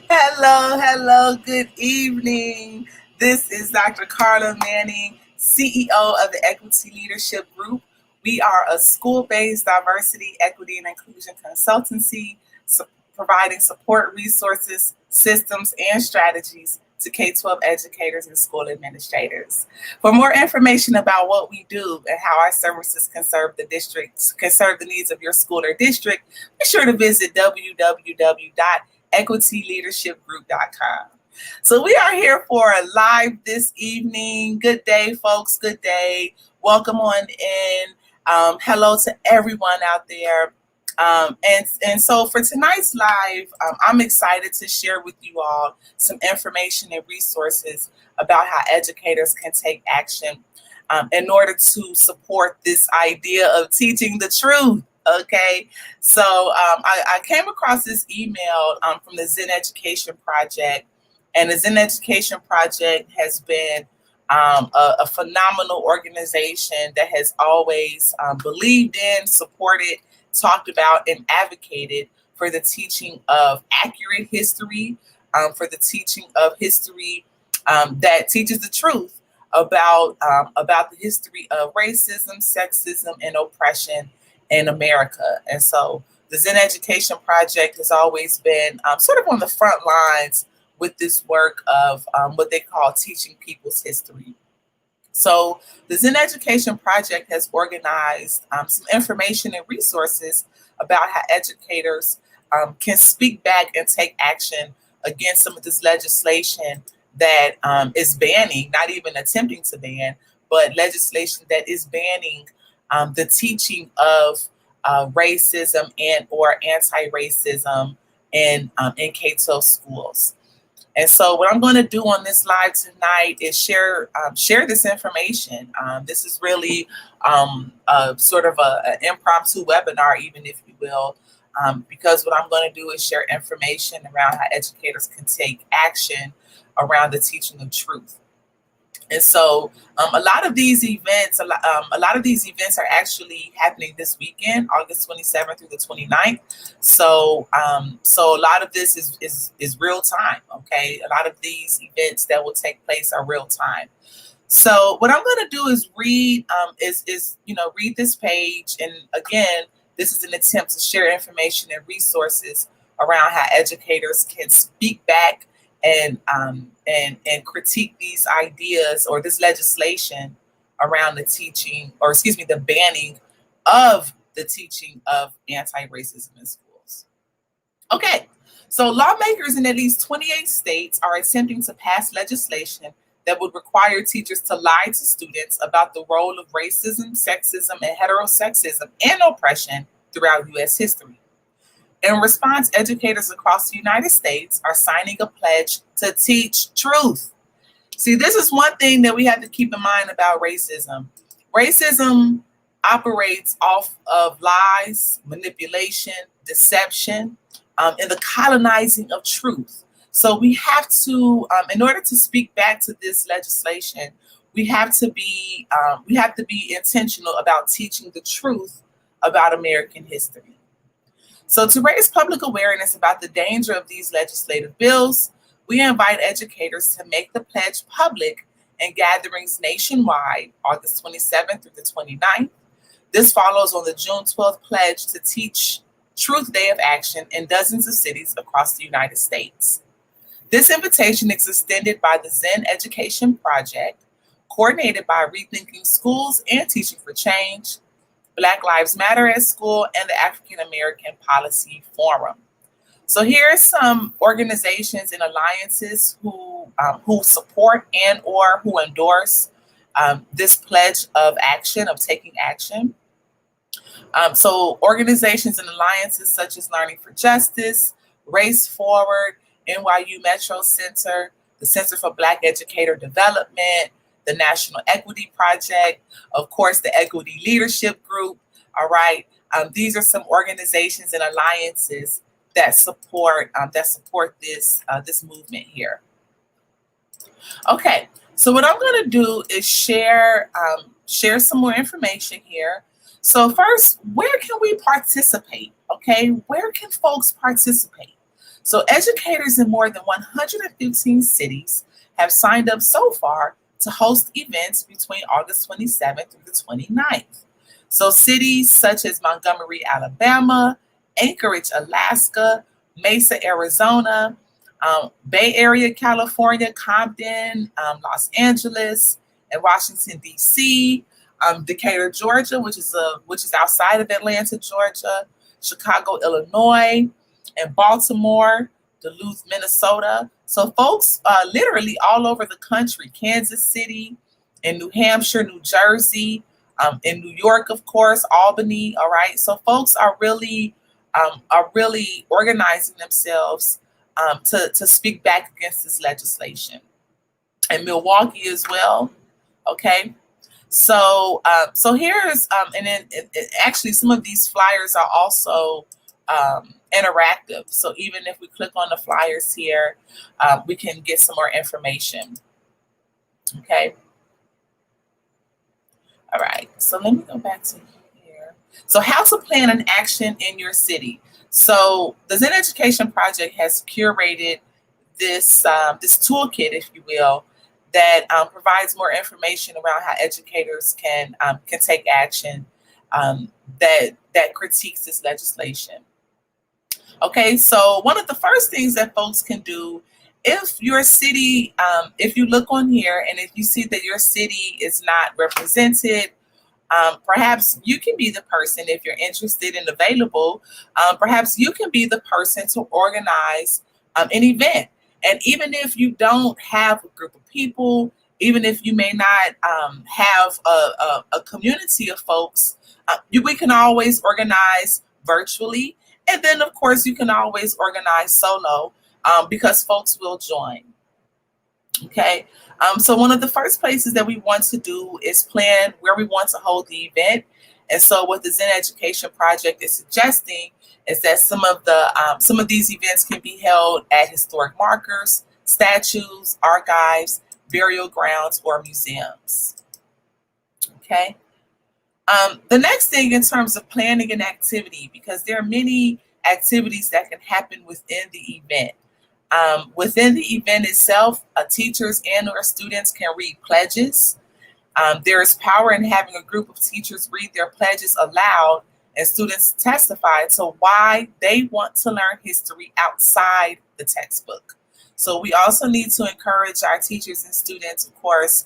Hello, good evening. This is Dr. Carla Manning, CEO of the Equity Leadership Group. We are a school based diversity, equity, and inclusion consultancy providing support resources, systems, and strategies to K 12 educators and school administrators. For more information about what we do and how our services can serve the district, can serve the needs of your school or district, be sure to visit www.equityleadershipgroup.com. So we are here for a live this evening. Good day, folks. Good day. Welcome on in. Hello to everyone out there. And so for tonight's live, I'm excited to share with you all some information and resources about how educators can take action in order to support this idea of teaching the truth. Okay, so I came across this email from the Zen Education Project, and the Zen Education Project has been a phenomenal organization that has always believed in, supported, talked about, and advocated for the teaching of accurate history, for the teaching of history that teaches the truth about the history of racism, sexism, and oppression in America. And so the Zen Education Project has always been sort of on the front lines with this work of what they call teaching people's history. So the Zen Education Project has organized some information and resources about how educators can speak back and take action against some of this legislation that is banning, not even attempting to ban, but legislation that is banning the teaching of racism and or anti-racism in K-12 schools. And so, what I'm going to do on this live tonight is share this information. This is really sort of an impromptu webinar, even if you will, because what I'm going to do is share information around how educators can take action around the teaching of truth. And so, a lot of these events, a lot of these events are actually happening this weekend, August 27th through the 29th. So a lot of this is real time. Okay, a lot of these events that will take place are real time. So what I'm going to do is read read this page, and again, this is an attempt to share information and resources around how educators can speak back and critique these ideas or this legislation around the teaching, or excuse me, the banning of the teaching of anti-racism in schools. Okay, so lawmakers in at least 28 states are attempting to pass legislation that would require teachers to lie to students about the role of racism, sexism, and heterosexism and oppression throughout U.S. history. In response, educators across the United States are signing a pledge to teach truth. See, this is one thing that we have to keep in mind about racism. Racism operates off of lies, manipulation, deception, and the colonizing of truth. So we have to, in order to speak back to this legislation, we have to be intentional about teaching the truth about American history. So to raise public awareness about the danger of these legislative bills, we invite educators to make the pledge public in gatherings nationwide, August 27th through the 29th. This follows on the June 12th pledge to teach Truth Day of Action in dozens of cities across the United States. This invitation is extended by the Zen Education Project, coordinated by Rethinking Schools and Teaching for Change, Black Lives Matter at School, and the African American Policy Forum. So here are some organizations and alliances who support and or who endorse this pledge of action, of taking action. So organizations and alliances such as Learning for Justice, Race Forward, NYU Metro Center, the Center for Black Educator Development, the National Equity Project, of course, the Equity Leadership Group. All right, these are some organizations and alliances that support this movement here. Okay, so what I'm going to do is share some more information here. So first, where can we participate? Okay, where can folks participate? So educators in more than 115 cities have signed up so far to host events between August 27th through the 29th. So cities such as Montgomery, Alabama, Anchorage, Alaska, Mesa, Arizona, Bay Area, California, Compton, Los Angeles, and Washington, D.C., Decatur, Georgia, which is outside of Atlanta, Georgia, Chicago, Illinois, and Baltimore, Duluth, Minnesota. So folks literally all over the country, Kansas City, in New Hampshire, New Jersey, in New York, of course, Albany. All right. So folks are really organizing themselves to speak back against this legislation. And Milwaukee as well. Okay. So here's and then actually some of these flyers are also interactive. So even if we click on the flyers here, we can get some more information. Okay. All right. So let me go back to here. So how to plan an action in your city. So the Zen Education Project has curated this toolkit, if you will, that provides more information around how educators can take action that critiques this legislation. Okay, so one of the first things that folks can do, if your city, if you look on here and if you see that your city is not represented, perhaps you can be the person, if you're interested and available, perhaps you can be the person to organize an event. And even if you don't have a group of people, even if you may not have a community of folks, we can always organize virtually. And then, of course, you can always organize solo because folks will join. Okay. So one of the first places that we want to do is plan where we want to hold the event. And so what the Zen Education Project is suggesting is that some of these events can be held at historic markers, statues, archives, burial grounds, or museums. Okay. The next thing in terms of planning an activity, because there are many activities that can happen within the event. Within the event itself, teachers and or students can read pledges. There is power in having a group of teachers read their pledges aloud and students testify to why they want to learn history outside the textbook. So we also need to encourage our teachers and students, of course,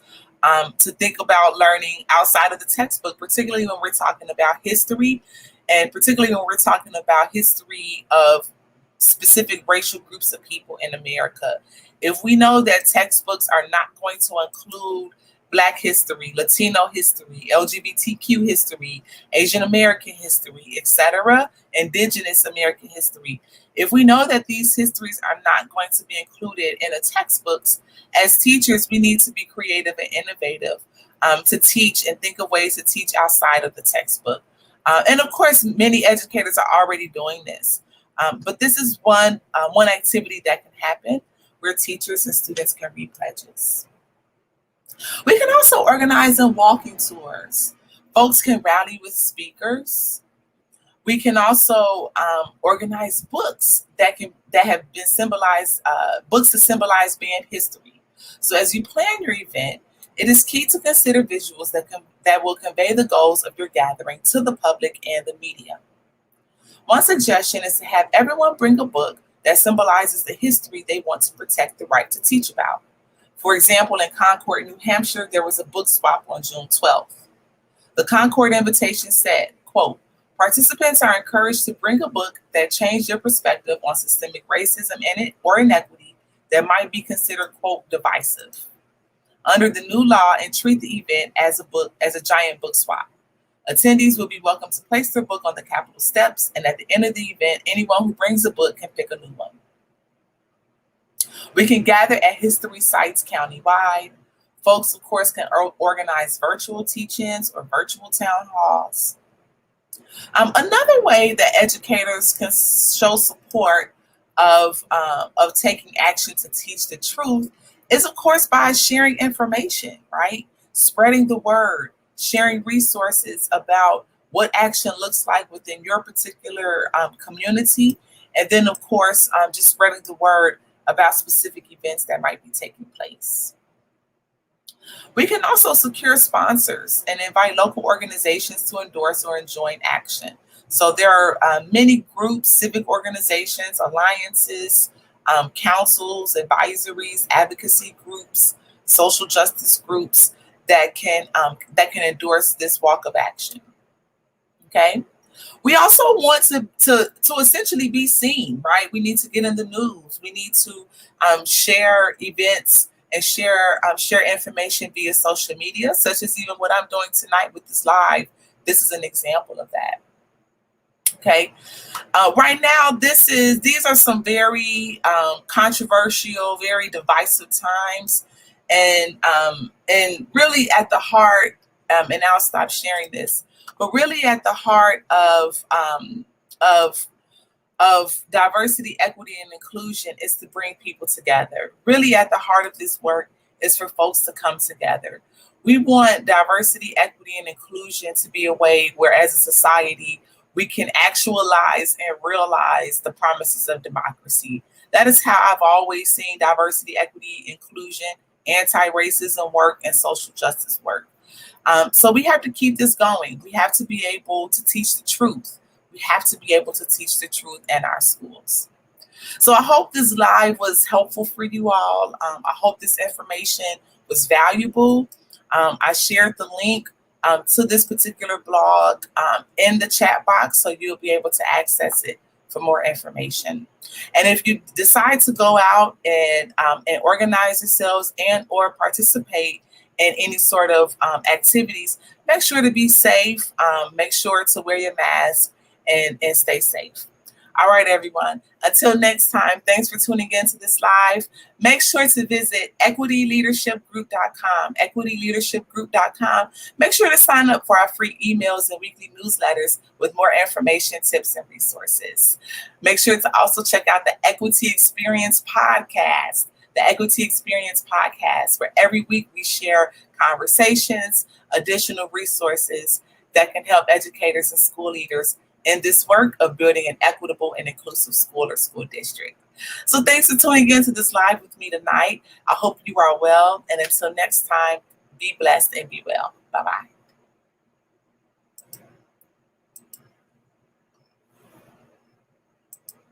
to think about learning outside of the textbook, particularly when we're talking about history, and particularly when we're talking about history of specific racial groups of people in America. If we know that textbooks are not going to include Black history, Latino history, LGBTQ history, Asian American history, etc., Indigenous American history, if we know that these histories are not going to be included in the textbooks, as teachers, we need to be creative and innovative to teach and think of ways to teach outside of the textbook. And of course, many educators are already doing this. But this is one activity that can happen where teachers and students can read pledges. We can also organize walking tours. Folks can rally with speakers. We can also organize books that have been symbolized, books to symbolize band history. So as you plan your event, it is key to consider visuals that will convey the goals of your gathering to the public and the media. One suggestion is to have everyone bring a book that symbolizes the history they want to protect the right to teach about. For example, in Concord, New Hampshire, there was a book swap on June 12th. The Concord invitation said, quote, participants are encouraged to bring a book that changed their perspective on systemic racism or inequity that might be considered, quote, divisive under the new law, and treat the event as a giant book swap. Attendees will be welcome to place their book on the Capitol steps, and at the end of the event, anyone who brings a book can pick a new one. We can gather at history sites countywide. Folks, of course, can organize virtual teach-ins or virtual town halls. Another way that educators can show support of taking action to teach the truth is, of course, by sharing information, right? Spreading the word, sharing resources about what action looks like within your particular community, And then, of course, just spreading the word about specific events that might be taking place. We can also secure sponsors and invite local organizations to endorse or join action. So there are many groups, civic organizations, alliances, councils, advisories, advocacy groups, social justice groups that can endorse this walk of action. Okay. We also want to essentially be seen, right? We need to get in the news. We need to share events and share information via social media, such as even what I'm doing tonight with this live. This is an example of that. Okay. Right now, these are some very controversial, very divisive times, and really at the heart. And I'll stop sharing this. But really, at the heart of diversity, equity, and inclusion is to bring people together. Really, at the heart of this work is for folks to come together. We want diversity, equity, and inclusion to be a way where, as a society, we can actualize and realize the promises of democracy. That is how I've always seen diversity, equity, inclusion, anti-racism work, and social justice work. So we have to keep this going. We have to be able to teach the truth. We have to be able to teach the truth in our schools. So I hope this live was helpful for you all. I hope this information was valuable. I shared the link to this particular blog in the chat box, so you'll be able to access it for more information. And if you decide to go out and organize yourselves and or participate in any sort of activities, make sure to be safe. Make sure to wear your mask and stay safe. All right, everyone. Until next time, thanks for tuning in to this live. Make sure to visit equityleadershipgroup.com, equityleadershipgroup.com. Make sure to sign up for our free emails and weekly newsletters with more information, tips, and resources. Make sure to also check out the Equity Experience podcast, where every week we share conversations, additional resources that can help educators and school leaders in this work of building an equitable and inclusive school or school district. So thanks for tuning in to this live with me tonight. I hope you are well. And until next time, be blessed and be well. Bye-bye.